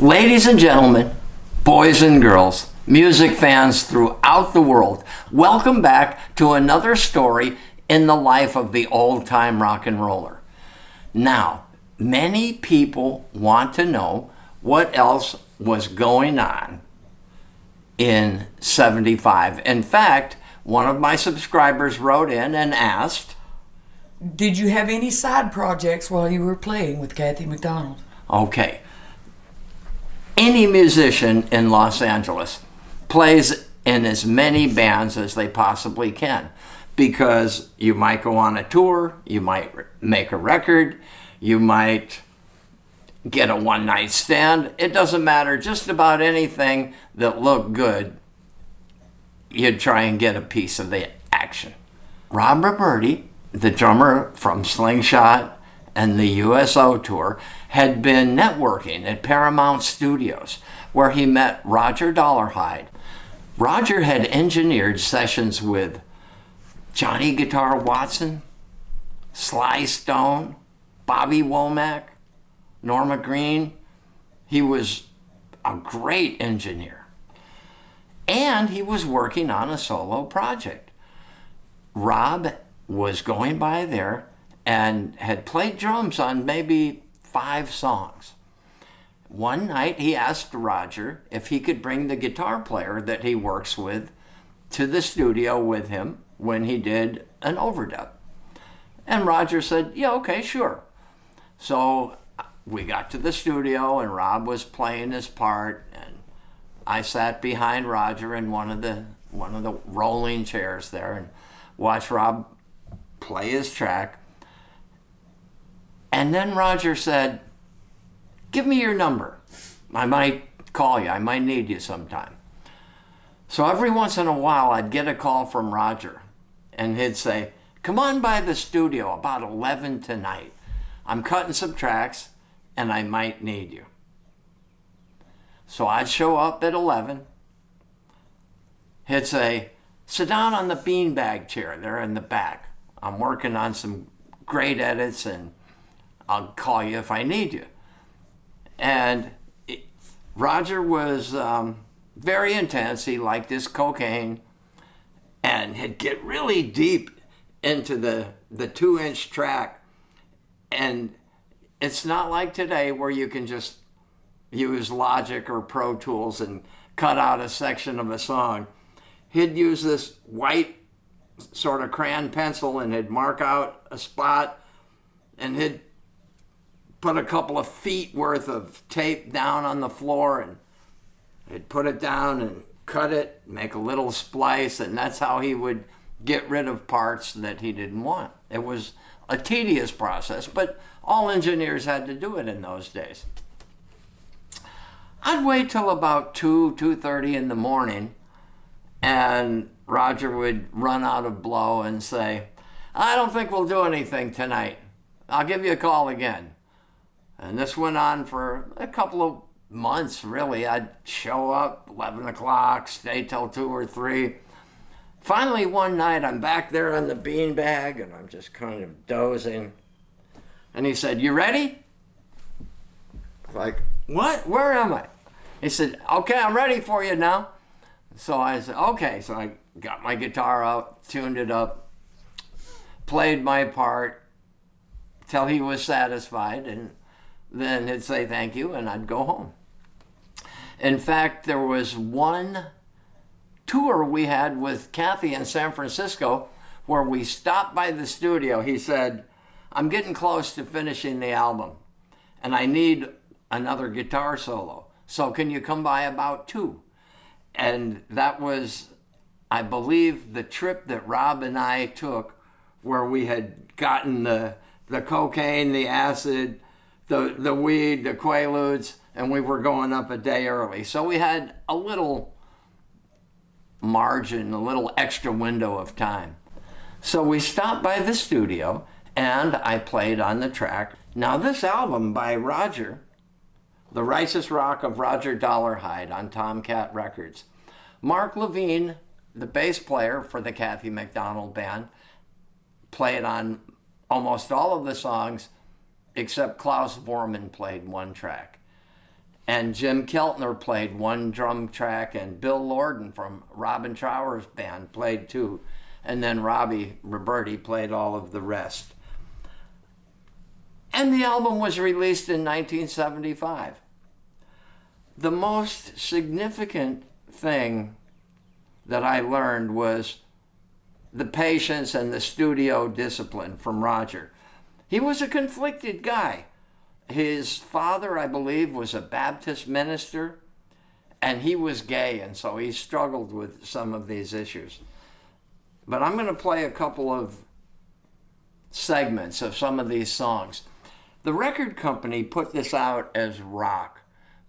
Ladies and gentlemen, boys and girls, music fans throughout the world, welcome back to another story in the life of the old-time rock and roller. Now, many people want to know what else was going on in '75. In fact, one of my subscribers wrote in and asked, did you have any side projects while you were playing with Kathi McDonald? Okay. Any musician in Los Angeles plays in as many bands as they possibly can, because you might go on a tour, you might make a record, you might get a one-night stand. It doesn't matter. Just about anything that looked good, you'd try and get a piece of the action. Rob Robertie, the drummer from Slingshot and the USO tour, had been networking at Paramount Studios, where he met Roger Dollarhide. Roger had engineered sessions with Johnny Guitar Watson, Sly Stone, Bobby Womack, Norma Green. He was a great engineer. And he was working on a solo project. Rob was going by there and had played drums on maybe 5 songs. One night he asked Roger if he could bring the guitar player that he works with to the studio with him when he did an overdub. And Roger said, yeah, okay, sure. So we got to the studio and Rob was playing his part, and I sat behind Roger in one of the rolling chairs there and watched Rob play his track. And then Roger said, give me your number. I might call you. I might need you sometime. So every once in a while, I'd get a call from Roger, and he'd say, come on by the studio about 11 tonight. I'm cutting some tracks, and I might need you. So I'd show up at 11. He'd say, sit down on the beanbag chair there in the back. I'm working on some great edits, and I'll call you if I need you. And Roger was very intense. He liked his cocaine, and he'd get really deep into the 2-inch track. And it's not like today where you can just use Logic or Pro Tools and cut out a section of a song. He'd use this white sort of crayon pencil, and he'd mark out a spot, and he'd put a couple of feet worth of tape down on the floor, and he'd put it down and cut it, make a little splice, and that's how he would get rid of parts that he didn't want. It was a tedious process, but all engineers had to do it in those days. I'd wait till about 2:30 in the morning, and Roger would run out of blow and say, I don't think we'll do anything tonight. I'll give you a call again. And this went on for a couple of months, really. I'd show up 11 o'clock, stay till 2 or 3. Finally, one night, I'm back there on the beanbag, and I'm just kind of dozing. And he said, you ready? Like, what? Where am I? He said, okay, I'm ready for you now. So I said, okay. So I got my guitar out, tuned it up, played my part till he was satisfied, and then he'd say thank you, and I'd go home. In fact, there was one tour we had with Kathi in San Francisco where we stopped by the studio. He said, I'm getting close to finishing the album, and I need another guitar solo. So can you come by about 2? And that was, I believe, the trip that Rob and I took where we had gotten the cocaine, the acid, the weed, the Quaaludes, and we were going up a day early. So we had a little margin, a little extra window of time. So we stopped by the studio, and I played on the track. Now this album by Roger, The Righteous Rock of Roger Dollarhide on Tomcat Records. Mark Levine, the bass player for the Kathi McDonald Band, played on almost all of the songs, except Klaus Vormann played one track. And Jim Keltner played one drum track, and Bill Lorden from Robin Trower's band played two. And then Robbie Robertie played all of the rest. And the album was released in 1975. The most significant thing that I learned was the patience and the studio discipline from Roger. He was a conflicted guy. His father, I believe, was a Baptist minister, and he was gay, and so he struggled with some of these issues. But I'm going to play a couple of segments of some of these songs. The record company put this out as rock,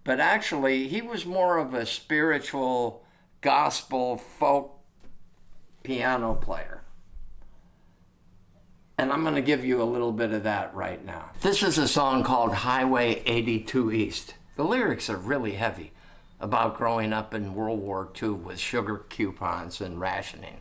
but actually he was more of a spiritual, gospel, folk piano player. And I'm going to give you a little bit of that right now. This is a song called Highway 82 East. The lyrics are really heavy about growing up in World War II with sugar coupons and rationing.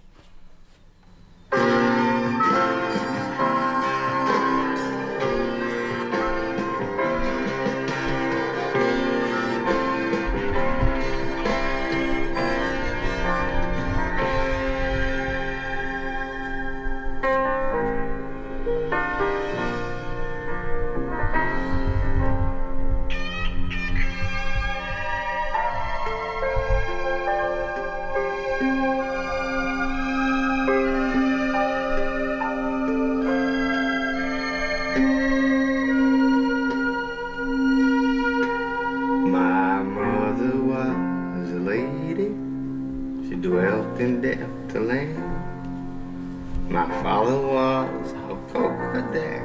In death to land. My father was a poker deck.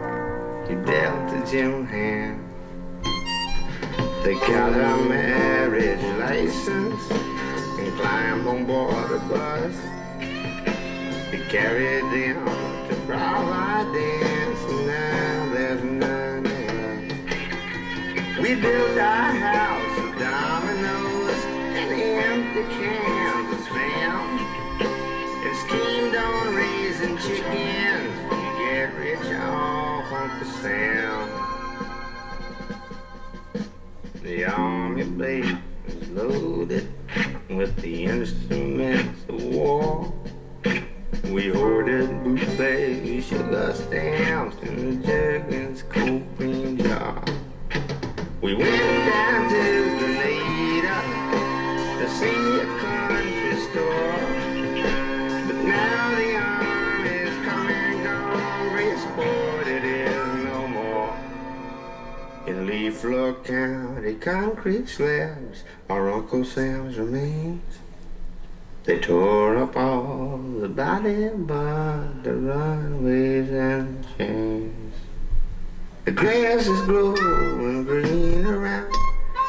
He dealt a gem hand. They got a marriage license and climbed on board a bus. He carried them to Providence, and now there's none of us. We built our house of dominoes and empty cans of spam. Schemed on raising chickens, you get rich off Uncle Sam. The army base was loaded with the instruments of war. We ordered bootleg sugar stamps in the Jergens cold cream jar. We went down to Grenada to see a country store. Now the army's come and gone, great sport it is no more. In Leaf Lord County, concrete slabs are Uncle Sam's remains. They tore up all the body but the runways and chains. The grass is growing green around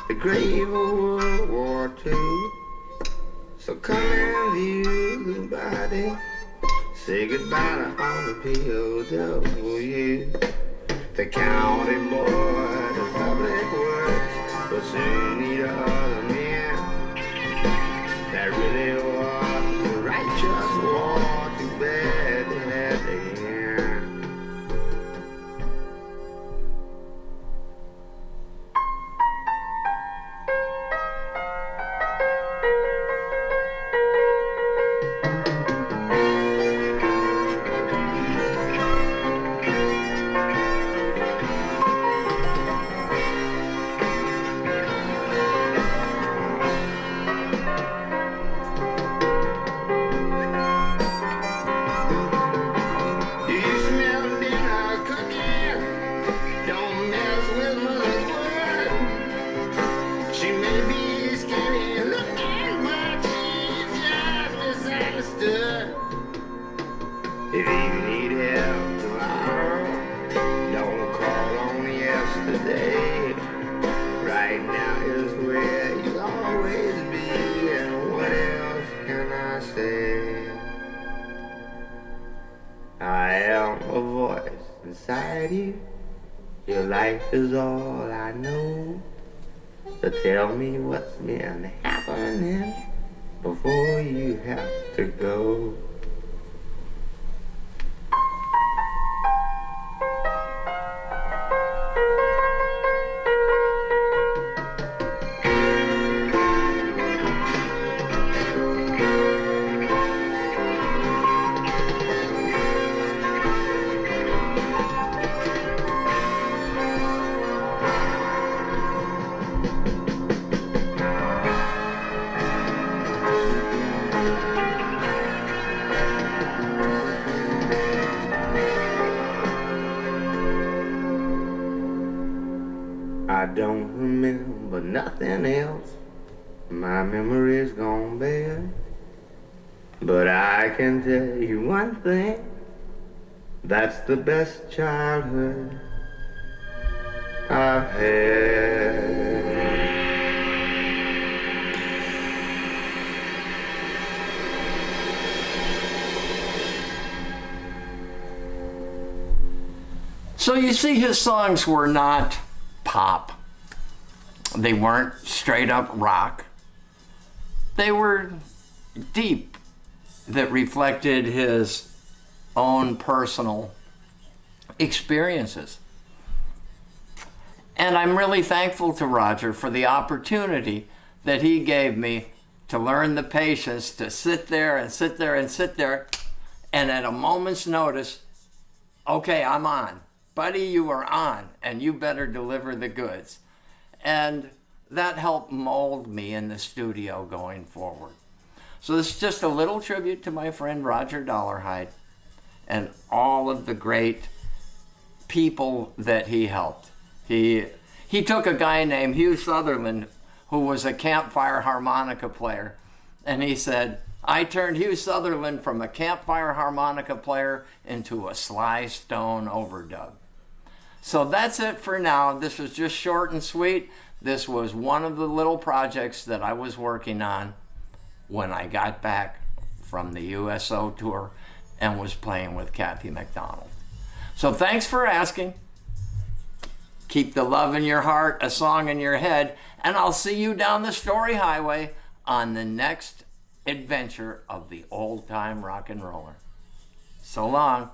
the grave of World War II. So come and view the body, say goodbye to all the POW. The county board of public works will soon need other men. That really was the righteous war, too bad they had to end. If you need help tomorrow, don't call on yesterday. Right now is where you'll always be, and what else can I say? I am a voice inside you. Your life is all I know. So tell me what's been happening before you have to go. I don't remember nothing else. My memory's gone bad. But I can tell you one thing, that's the best childhood I've had. So you see, his songs were not pop. They weren't straight up rock. They were deep, that reflected his own personal experiences. And I'm really thankful to Roger for the opportunity that he gave me to learn the patience to sit there and sit there and sit there, and at a moment's notice, okay, I'm on. Buddy, you are on, and you better deliver the goods. And that helped mold me in the studio going forward. So this is just a little tribute to my friend Roger Dollarhide and all of the great people that he helped. He took a guy named Hugh Sutherland, who was a campfire harmonica player, and he said, I turned Hugh Sutherland from a campfire harmonica player into a Sly Stone overdub. So that's it for now. This was just short and sweet. This was one of the little projects that I was working on when I got back from the USO tour and was playing with Kathi McDonald. So thanks for asking. Keep the love in your heart, a song in your head, and I'll see you down the story highway on the next adventure of the old-time rock and roller. So long.